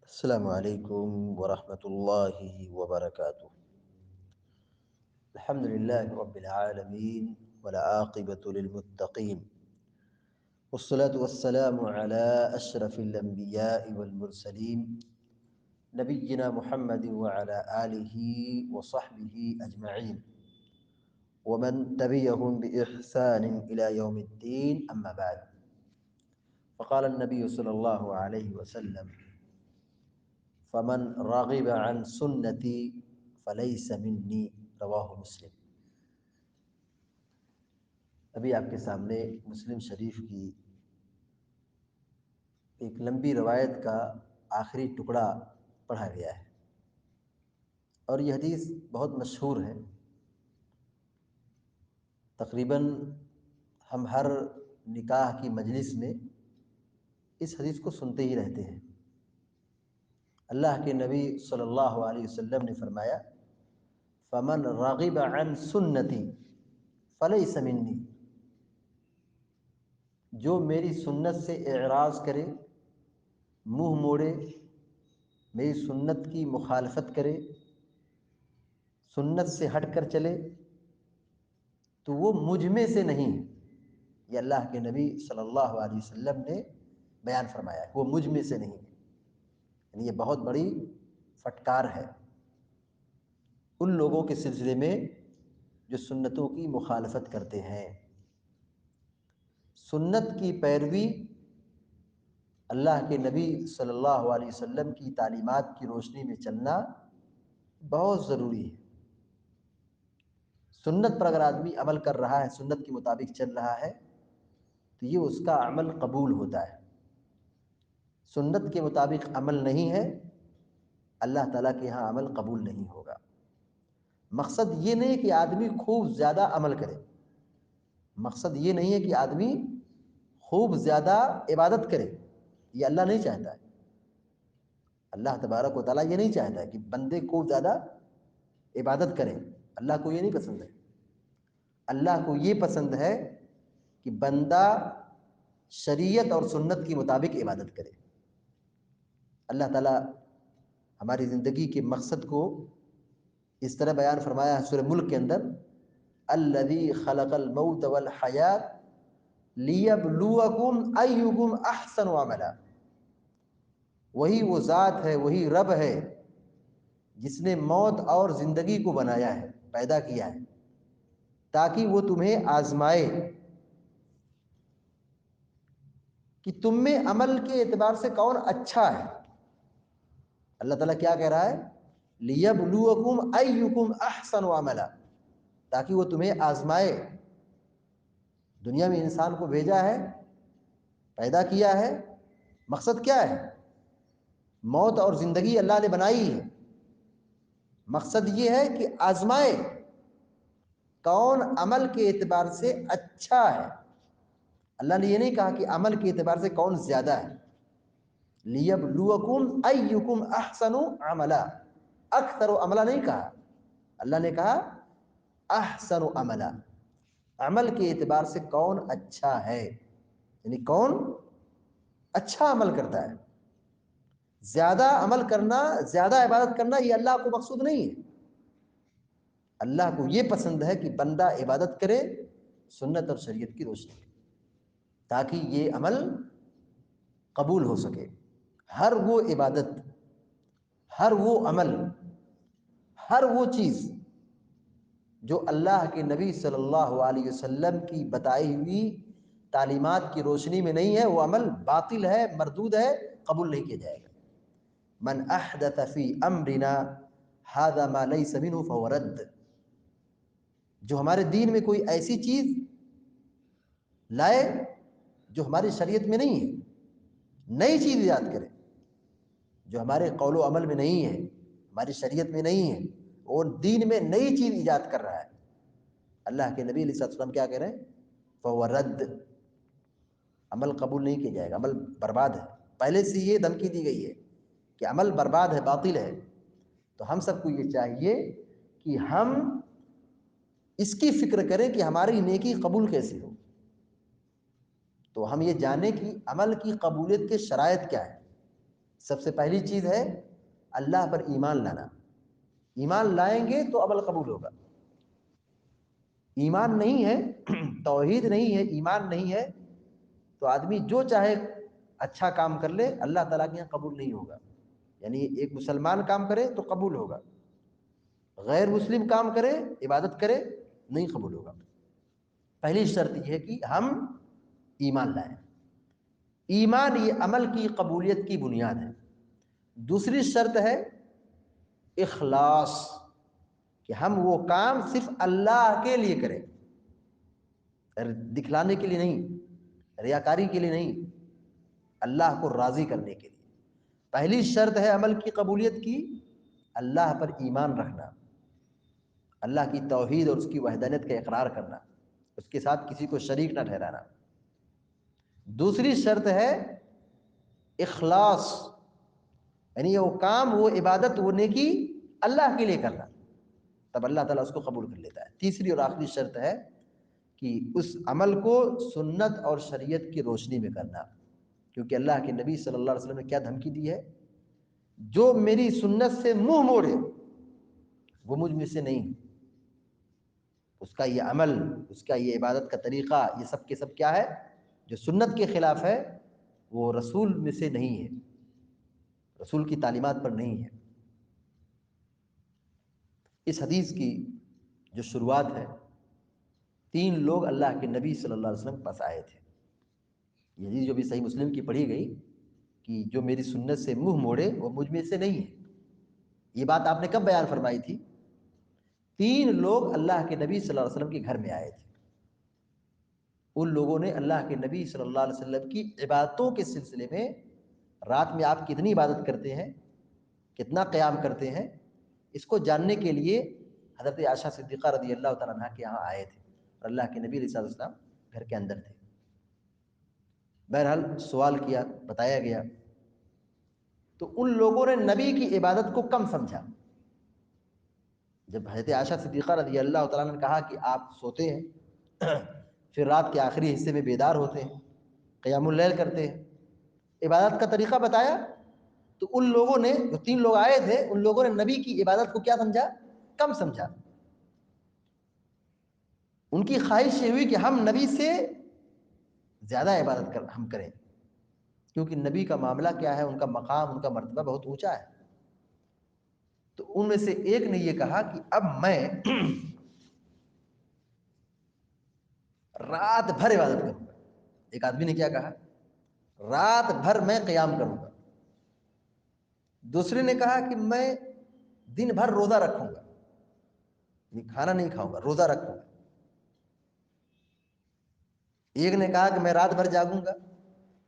السلام علیکم ورحمۃ اللہ وبرکاتہ۔ الحمد للہ رب العالمین والعاقبۃ للمتقین والصلاة والسلام علی اشرف الانبیاء والمرسلین نبینا محمد وعلی آلہ وصحبہ اجمعین ومن تبعهم بإحسان إلى يوم الدین اما بعد، فقال النبی صلی اللہ علیہ وسلم: فمن راغب عن سنتی فلیس منی، رواہ مسلم۔ ابھی آپ کے سامنے مسلم شریف کی ایک لمبی روایت کا آخری ٹکڑا پڑھا گیا ہے، اور یہ حدیث بہت مشہور ہے۔ تقریباً ہم ہر نکاح کی مجلس میں اس حدیث کو سنتے ہی رہتے ہیں۔ اللہ کے نبی صلی اللہ علیہ وسلم نے فرمایا: فمن راغب عن سنتی فلیس منی، جو میری سنت سے اعراض کرے، منہ موڑے، میری سنت کی مخالفت کرے، سنت سے ہٹ کر چلے، تو وہ مجھ میں سے نہیں ہے۔ یہ اللہ کے نبی صلی اللہ علیہ وسلم نے بیان فرمایا ہے، وہ مجھ میں سے نہیں ہے۔ یعنی یہ بہت بڑی فٹکار ہے ان لوگوں کے سلسلے میں جو سنتوں کی مخالفت کرتے ہیں۔ سنت کی پیروی، اللہ کے نبی صلی اللہ علیہ وسلم کی تعلیمات کی روشنی میں چلنا بہت ضروری ہے۔ سنت پر اگر آدمی عمل کر رہا ہے، سنت کے مطابق چل رہا ہے، تو یہ اس کا عمل قبول ہوتا ہے۔ سنت کے مطابق عمل نہیں ہے، اللہ تعالیٰ کے یہاں عمل قبول نہیں ہوگا۔ مقصد یہ نہیں کہ آدمی خوب زیادہ عمل کرے، مقصد یہ نہیں ہے کہ آدمی خوب زیادہ عبادت کرے، یہ اللہ نہیں چاہتا ہے۔ اللہ تبارک و تعالیٰ یہ نہیں چاہتا ہے کہ بندے خوب زیادہ عبادت کریں، اللہ کو یہ نہیں پسند ہے۔ اللہ کو یہ پسند ہے کہ بندہ شریعت اور سنت کے مطابق عبادت کرے۔ اللہ تعالیٰ ہماری زندگی کے مقصد کو اس طرح بیان فرمایا ہے سورہ ملک کے اندر: الذی خلق الموت والحیات لیبلوکم ایکم احسن عملا۔ وہی وہ ذات ہے، وہی رب ہے جس نے موت اور زندگی کو بنایا ہے، پیدا کیا ہے، تاکہ وہ تمہیں آزمائے کہ تم میں عمل کے اعتبار سے کون اچھا ہے۔ اللہ تعالیٰ کیا کہہ رہا ہے؟ لیبلوکم ایکم احسن عملا، تاکہ وہ تمہیں آزمائے۔ دنیا میں انسان کو بھیجا ہے، پیدا کیا ہے، مقصد کیا ہے؟ موت اور زندگی اللہ نے بنائی ہے، مقصد یہ ہے کہ آزمائے کون عمل کے اعتبار سے اچھا ہے۔ اللہ نے یہ نہیں کہا کہ عمل کے اعتبار سے کون زیادہ ہے۔ لیبلوکم ایکم احسن عملا، اکثر عملا نہیں کہا، اللہ نے کہا احسن عملا، عمل کے اعتبار سے کون اچھا ہے، یعنی کون اچھا عمل کرتا ہے۔ زیادہ عمل کرنا، زیادہ عبادت کرنا یہ اللہ کو مقصود نہیں ہے۔ اللہ کو یہ پسند ہے کہ بندہ عبادت کرے سنت اور شریعت کی روشنی میں، تاکہ یہ عمل قبول ہو سکے۔ ہر وہ عبادت، ہر وہ عمل، ہر وہ چیز جو اللہ کے نبی صلی اللہ علیہ وسلم کی بتائی ہوئی تعلیمات کی روشنی میں نہیں ہے، وہ عمل باطل ہے، مردود ہے، قبول نہیں کیا جائے گا۔ من احدث فی امرنا ھذا ما لیس منہ فہو رد۔ جو ہمارے دین میں کوئی ایسی چیز لائے جو ہماری شریعت میں نہیں ہے، نئی چیز ایجاد کرے جو ہمارے قول و عمل میں نہیں ہے، ہماری شریعت میں نہیں ہے، وہ دین میں نئی چیز ایجاد کر رہا ہے، اللہ کے نبی علیہ الصلوۃ والسلام کیا کہہ رہے ہیں؟ فہو رد، عمل قبول نہیں کیا جائے گا، عمل برباد ہے۔ پہلے سے یہ دھمکی دی گئی ہے کہ عمل برباد ہے، باطل ہے۔ تو ہم سب کو یہ چاہیے کہ ہم اس کی فکر کریں کہ ہماری نیکی قبول کیسے ہو۔ تو ہم یہ جانیں کہ عمل کی قبولیت کے شرائط کیا ہیں۔ سب سے پہلی چیز ہے اللہ پر ایمان لانا. ایمان لائیں گے تو عمل قبول ہوگا. ایمان نہیں ہے، توحید نہیں ہے، ایمان نہیں ہے، تو آدمی جو چاہے اچھا کام کر لے، اللہ تعالیٰ کے یہاں قبول نہیں ہوگا. یعنی ایک مسلمان کام کرے تو قبول ہوگا، غیر مسلم کام کرے، عبادت کرے، نہیں قبول ہوگا. پہلی شرط یہ ہے کہ ہم ایمان لائیں. ایمان یہ عمل کی قبولیت کی بنیاد ہے. دوسری شرط ہے اخلاص، کہ ہم وہ کام صرف اللہ کے لیے کریں، دکھلانے کے لیے نہیں، ریاکاری کے لیے نہیں، اللہ کو راضی کرنے کے لیے. پہلی شرط ہے عمل کی قبولیت کی اللہ پر ایمان رکھنا، اللہ کی توحید اور اس کی وحدانیت کا اقرار کرنا، اس کے ساتھ کسی کو شریک نہ ٹھہرانا. دوسری شرط ہے اخلاص، یعنی وہ کام، وہ عبادت، وہ نیکی اللہ کے لیے کرنا، تب اللہ تعالیٰ اس کو قبول کر لیتا ہے. تیسری اور آخری شرط ہے کہ اس عمل کو سنت اور شریعت کی روشنی میں کرنا، کیونکہ اللہ کے نبی صلی اللہ علیہ وسلم نے کیا دھمکی دی ہے؟ جو میری سنت سے منہ موڑے وہ مجھ میں سے نہیں. اس کا یہ عمل، اس کا یہ عبادت کا طریقہ، یہ سب کے سب کیا ہے؟ جو سنت کے خلاف ہے، وہ رسول میں سے نہیں ہے، رسول کی تعلیمات پر نہیں ہے. اس حدیث کی جو شروعات ہے، 3 لوگ اللہ کے نبی صلی اللہ علیہ وسلم کے پاس آئے تھے. یہ حدیث جو بھی صحیح مسلم کی پڑھی گئی کہ جو میری سنت سے منہ موڑے وہ مجھ میں سے نہیں ہے، یہ بات آپ نے کب بیان فرمائی تھی؟ 3 لوگ اللہ کے نبی صلی اللہ علیہ وسلم کے گھر میں آئے تھے. ان لوگوں نے اللہ کے نبی صلی اللہ علیہ وسلم کی عبادتوں کے سلسلے میں، رات میں آپ کتنی عبادت کرتے ہیں، کتنا قیام کرتے ہیں، اس کو جاننے کے لیے حضرت عائشہ صدیقہ رضی اللہ تعالیٰ عنہ کے یہاں آئے تھے، اور اللہ کے نبی علیہ السلام گھر کے اندر تھے. بہرحال سوال کیا، بتایا گیا، تو ان لوگوں نے نبی کی عبادت کو کم سمجھا. جب حضرت عائشہ صدیقہ رضی اللہ تعالیٰ عنہ نے کہا کہ آپ سوتے ہیں، پھر رات کے آخری حصے میں بیدار ہوتے ہیں، قیام اللیل کرتے ہیں، عبادت کا طریقہ بتایا، تو ان لوگوں نے، جو 3 لوگ آئے تھے، ان لوگوں نے نبی کی عبادت کو کیا سمجھا؟ کم سمجھا. ان کی خواہش یہ ہوئی کہ ہم نبی سے زیادہ عبادت ہم کریں، کیونکہ نبی کا معاملہ کیا ہے، ان کا مقام، ان کا مرتبہ بہت اونچا ہے. تو ان میں سے ایک نے یہ کہا کہ اب میں رات بھر عبادت کروں گا. ایک آدمی نے کیا کہا؟ رات بھر میں قیام کروں گا. دوسرے نے کہا کہ میں دن بھر روزہ رکھوں گا، کھانا نہیں کھاؤں گا، روزہ رکھوں گا. ایک نے کہا کہ میں رات بھر جاگوں گا،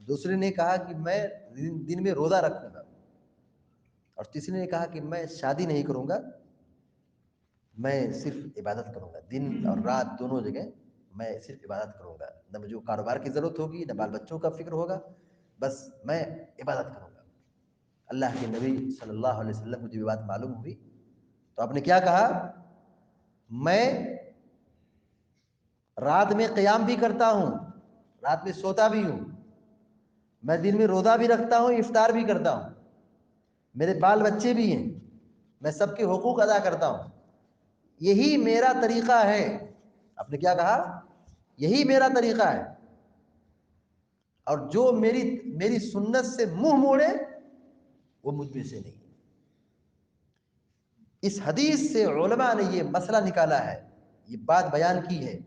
دوسرے نے کہا کہ میں دن میں روزہ رکھوں گا، اور تیسرے نے کہا کہ میں شادی نہیں کروں گا، میں صرف عبادت کروں گا، دن اور رات دونوں جگہ میں صرف عبادت کروں گا، نہ مجھے کاروبار کی ضرورت ہوگی، نہ بال بچوں کا فکر ہوگا، بس میں عبادت کروں گا. اللہ کے نبی صلی اللہ علیہ وسلم کو جب یہ بات معلوم ہوئی تو آپ نے کیا کہا؟ میں رات میں قیام بھی کرتا ہوں، رات میں سوتا بھی ہوں، میں دن میں روزہ بھی رکھتا ہوں، افطار بھی کرتا ہوں، میرے بال بچے بھی ہیں، میں سب کے حقوق ادا کرتا ہوں، یہی میرا طریقہ ہے. آپ نے کیا کہا؟ یہی میرا طریقہ ہے، اور جو میری سنت سے منہ موڑے وہ مجھ میں سے نہیں. اس حدیث سے علماء نے یہ مسئلہ نکالا ہے، یہ بات بیان کی ہے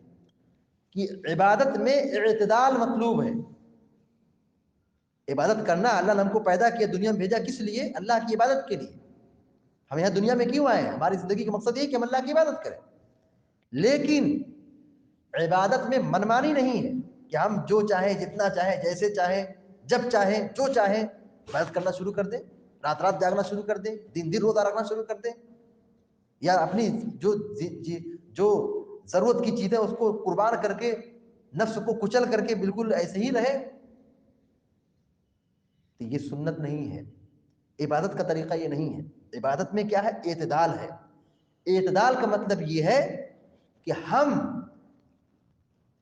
کہ عبادت میں اعتدال مطلوب ہے. عبادت کرنا، اللہ نے ہم کو پیدا کیا، دنیا میں بھیجا کس لیے؟ اللہ کی عبادت کے لیے. ہم یہاں دنیا میں کیوں آئے ہیں؟ ہماری زندگی کا مقصد یہ کہ ہم اللہ کی عبادت کریں. لیکن عبادت میں منمانی نہیں ہے کہ ہم جو چاہیں، جتنا چاہیں، جیسے چاہیں، جب چاہیں، جو چاہیں عبادت کرنا شروع کر دیں، رات رات جاگنا شروع کر دیں، دن دن روزہ رکھنا شروع کر دیں، یا اپنی جو ضرورت کی چیزیں اس کو قربان کر کے، نفس کو کچل کر کے بالکل ایسے ہی رہے. تو یہ سنت نہیں ہے، عبادت کا طریقہ یہ نہیں ہے. عبادت میں کیا ہے؟ اعتدال ہے. اعتدال کا مطلب یہ ہے کہ ہم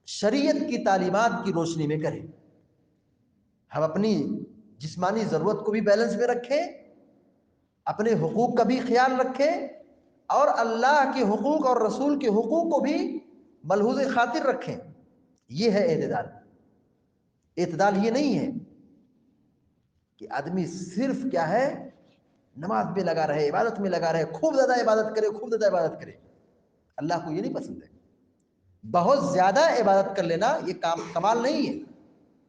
شریعت کی تعلیمات کی روشنی میں کریں. ہم اپنی جسمانی ضرورت کو بھی بیلنس میں رکھیں، اپنے حقوق کا بھی خیال رکھیں، اور اللہ کے حقوق اور رسول کے حقوق کو بھی ملحوظ خاطر رکھیں۔ یہ ہے اعتدال۔ اعتدال یہ نہیں ہے کہ آدمی صرف کیا ہے نماز میں لگا رہے، عبادت میں لگا رہے، خوب زیادہ عبادت کرے، خوب زیادہ عبادت کرے۔ اللہ کو یہ نہیں پسند ہے۔ بہت زیادہ عبادت کر لینا یہ کمال نہیں ہے،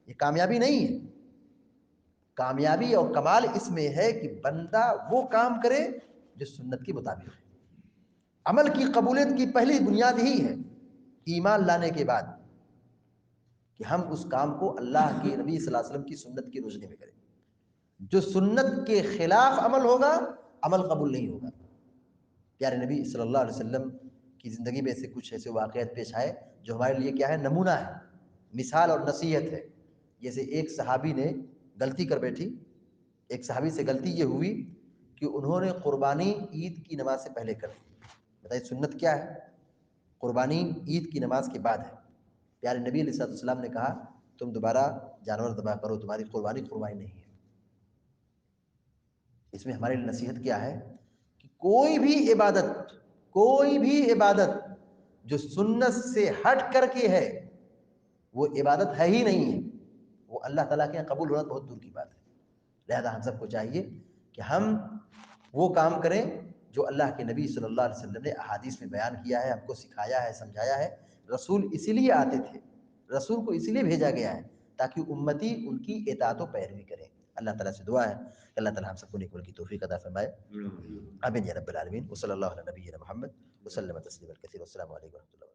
یہ کامیابی نہیں ہے۔ کامیابی اور کمال اس میں ہے کہ بندہ وہ کام کرے جو سنت کے مطابق ہے۔ عمل کی قبولیت کی پہلی بنیاد ہی ہے ایمان لانے کے بعد کہ ہم اس کام کو اللہ کے نبی صلی اللہ علیہ وسلم کی سنت کی روشنی میں کریں۔ جو سنت کے خلاف عمل ہوگا، عمل قبول نہیں ہوگا۔ پیارے نبی صلی اللہ علیہ وسلم کی زندگی میں سے کچھ ایسے واقعات پیش آئے جو ہمارے لیے کیا ہے، نمونہ ہے، مثال اور نصیحت ہے۔ جیسے ایک صحابی نے غلطی کر بیٹھی، ایک صحابی سے غلطی یہ ہوئی کہ انہوں نے قربانی عید کی نماز سے پہلے کر دی۔ بتائیے سنت کیا ہے؟ قربانی عید کی نماز کے بعد ہے۔ پیارے نبی علیہ السلام نے کہا تم دوبارہ جانور ذبح کرو، تمہاری قربانی نہیں ہے۔ اس میں ہمارے لیے نصیحت کیا ہے کہ کوئی بھی عبادت جو سنت سے ہٹ کر کے ہے وہ عبادت ہے ہی نہیں ہے، وہ اللہ تعالیٰ کے یہاں قبول ہونا بہت دور کی بات ہے۔ لہذا ہم سب کو چاہیے کہ ہم وہ کام کریں جو اللہ کے نبی صلی اللہ علیہ وسلم نے احادیث میں بیان کیا ہے، ہم کو سکھایا ہے، سمجھایا ہے۔ رسول اسی لیے آتے تھے، رسول کو اسی لیے بھیجا گیا ہے تاکہ امتی ان کی اطاعت و پیروی کرے۔ اللہ تعالیٰ سے دعا ہے کہ اللہ تعالیٰ ہم سب کو نیک عمل کی توفیق عطا فرمائے۔ آمین یا رب العالمین۔ وصلی اللہ علی نبینا محمد وسلم تسلیما کثیرا۔ السلام علیکم و رحمۃ اللہ۔